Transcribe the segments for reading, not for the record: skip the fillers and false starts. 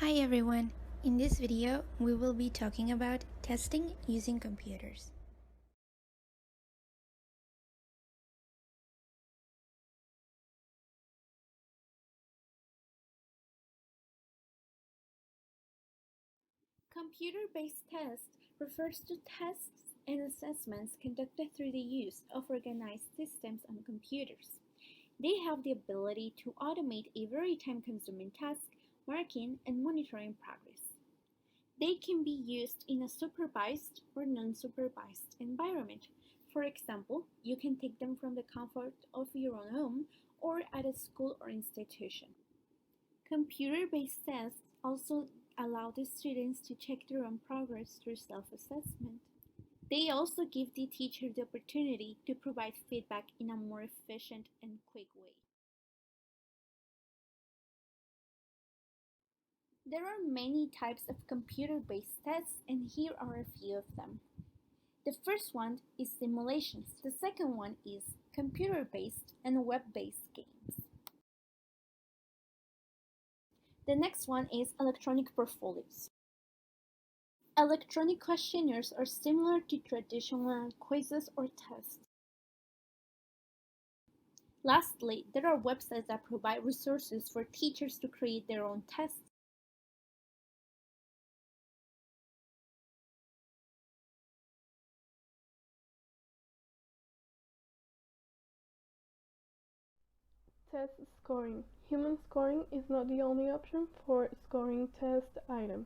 Hi everyone! In this video, we will be talking about testing using computers. Computer-based tests refers to tests and assessments conducted through the use of organized systems on computers. They have the ability to automate a very time-consuming task, marking and monitoring progress. They can be used in a supervised or non-supervised environment. For example, you can take them from the comfort of your own home or at a school or institution. Computer-based tests also allow the students to check their own progress through self-assessment. They also give the teacher the opportunity to provide feedback in a more efficient and quick way. There are many types of computer-based tests, and here are a few of them. The first one is simulations. The second one is computer-based and web-based games. The next one is electronic portfolios. Electronic questionnaires are similar to traditional quizzes or tests. Lastly, there are websites that provide resources for teachers to create their own tests. Test scoring. Human scoring is not the only option for scoring test items.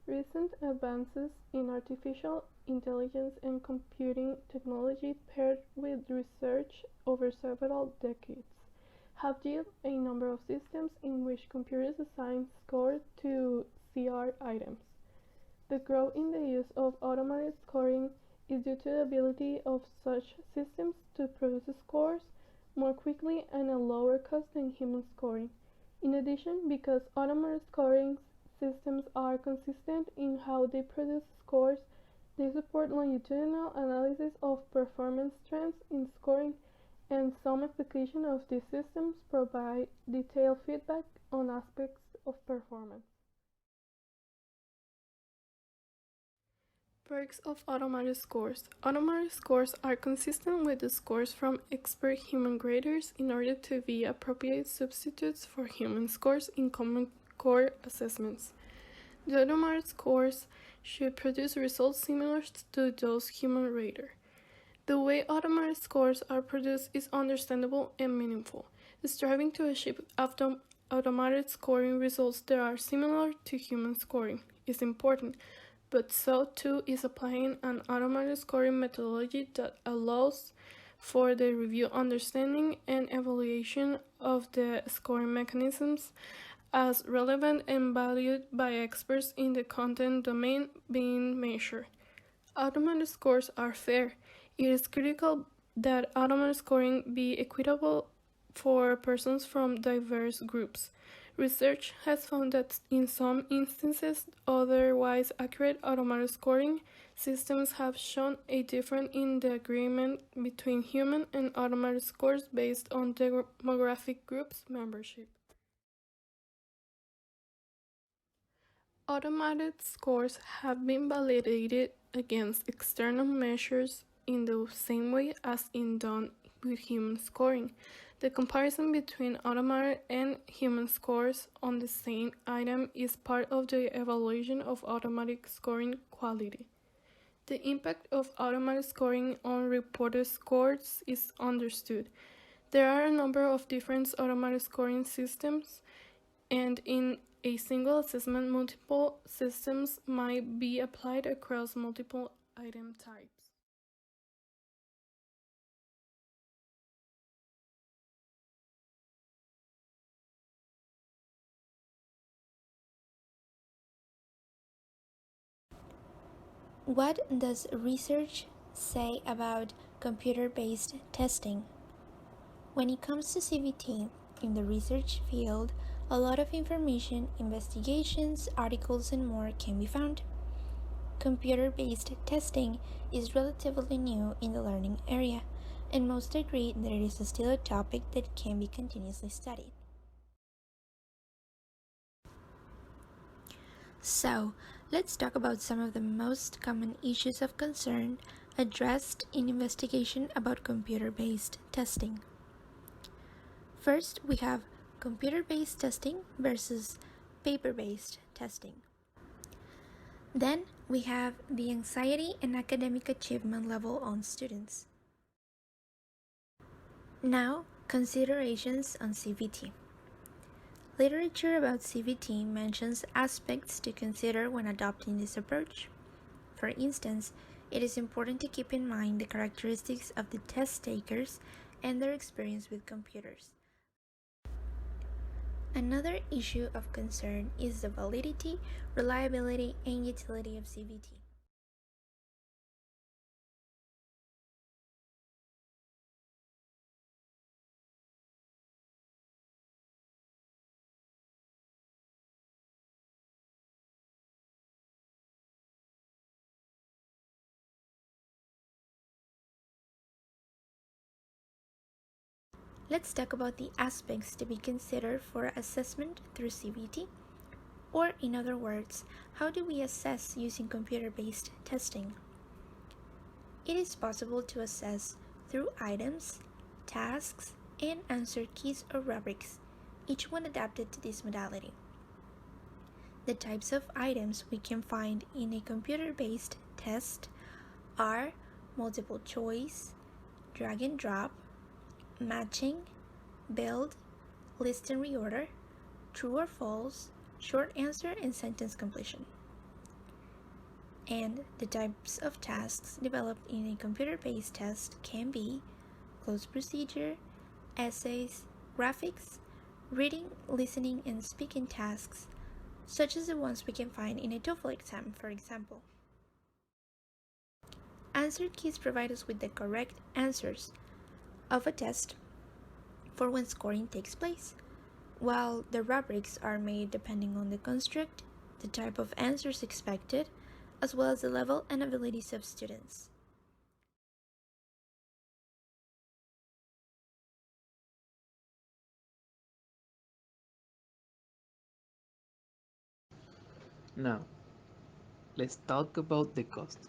Recent advances in artificial intelligence and computing technology paired with research over several decades have yielded a number of systems in which computers assign scores to CR items. The growth in the use of automated scoring is due to the ability of such systems to produce scores more quickly and at lower cost than human scoring. In addition, because automated scoring systems are consistent in how they produce scores, they support longitudinal analysis of performance trends in scoring, and some applications of these systems provide detailed feedback on aspects of performance. Perks of automated scores. Automated scores are consistent with the scores from expert human graders in order to be appropriate substitutes for human scores in common core assessments. The automated scores should produce results similar to those human rated. The way automated scores are produced is understandable and meaningful. Striving to achieve automated scoring results that are similar to human scoring is important, but so too is applying an automated scoring methodology that allows for the review, understanding, and evaluation of the scoring mechanisms as relevant and valued by experts in the content domain being measured. Automated scores are fair. It is critical that automated scoring be equitable for persons from diverse groups. Research has found that in some instances, otherwise accurate automated scoring systems have shown a difference in the agreement between human and automated scores based on demographic groups membership. Automated scores have been validated against external measures in the same way as in done with human scoring. The comparison between automated and human scores on the same item is part of the evaluation of automatic scoring quality. The impact of automatic scoring on reported scores is understood. There are a number of different automatic scoring systems, and in a single assessment, multiple systems might be applied across multiple item types. What does research say about computer-based testing? When it comes to CBT, in the research field, a lot of information, investigations, articles, and more can be found. Computer-based testing is relatively new in the learning area, and most agree that it is still a topic that can be continuously studied. So, let's talk about some of the most common issues of concern addressed in investigation about computer-based testing. First, we have computer-based testing versus paper-based testing. Then, we have the anxiety and academic achievement level on students. Now, considerations on CBT. Literature about CBT mentions aspects to consider when adopting this approach. For instance, it is important to keep in mind the characteristics of the test takers and their experience with computers. Another issue of concern is the validity, reliability, and utility of CBT. Let's talk about the aspects to be considered for assessment through CBT, or in other words, how do we assess using computer-based testing? It is possible to assess through items, tasks, and answer keys or rubrics, each one adapted to this modality. The types of items we can find in a computer-based test are multiple choice, drag and drop, matching, build, list and reorder, true or false, short answer, and sentence completion. And the types of tasks developed in a computer-based test can be closed procedure, essays, graphics, reading, listening, and speaking tasks, such as the ones we can find in a TOEFL exam, for example. Answer keys provide us with the correct answers of a test for when scoring takes place, while the rubrics are made depending on the construct, the type of answers expected, as well as the level and abilities of students. Now, let's talk about the cost.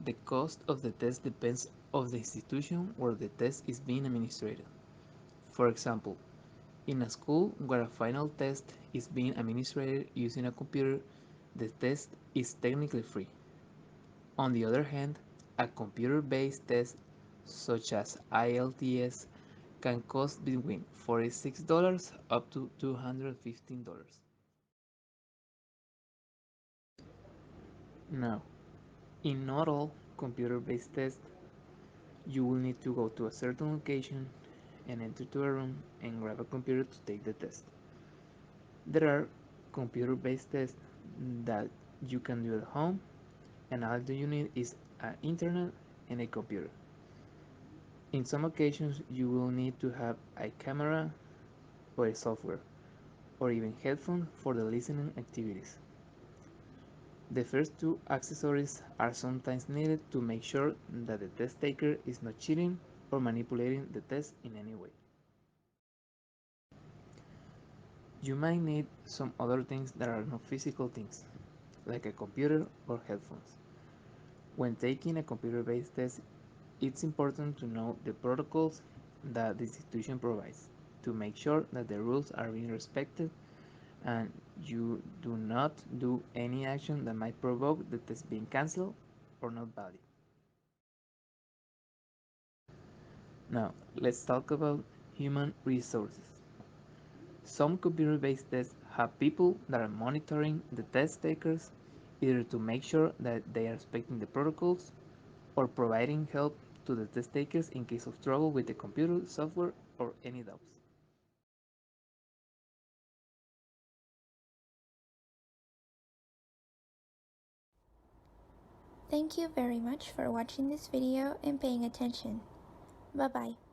The cost of the test depends on the institution where the test is being administered. For example, in a school where a final test is being administered using a computer, the test is technically free. On the other hand, a computer-based test such as ELTS can cost between $46 up to $215. Now, in not all computer-based tests, you will need to go to a certain location and enter to a room and grab a computer to take the test. There are computer-based tests that you can do at home, and all that you need is an internet and a computer. In some occasions, you will need to have a camera or a software, or even headphones for the listening activities. The first two accessories are sometimes needed to make sure that the test taker is not cheating or manipulating the test in any way. You might need some other things that are not physical things, like a computer or headphones. When taking a computer-based test, it's important to know the protocols that the institution provides to make sure that the rules are being respected and you do not do any action that might provoke the test being cancelled or not valid. Now, let's talk about human resources. Some computer-based tests have people that are monitoring the test takers either to make sure that they are respecting the protocols or providing help to the test takers in case of trouble with the computer, software, or any doubts. Thank you very much for watching this video and paying attention. Bye bye.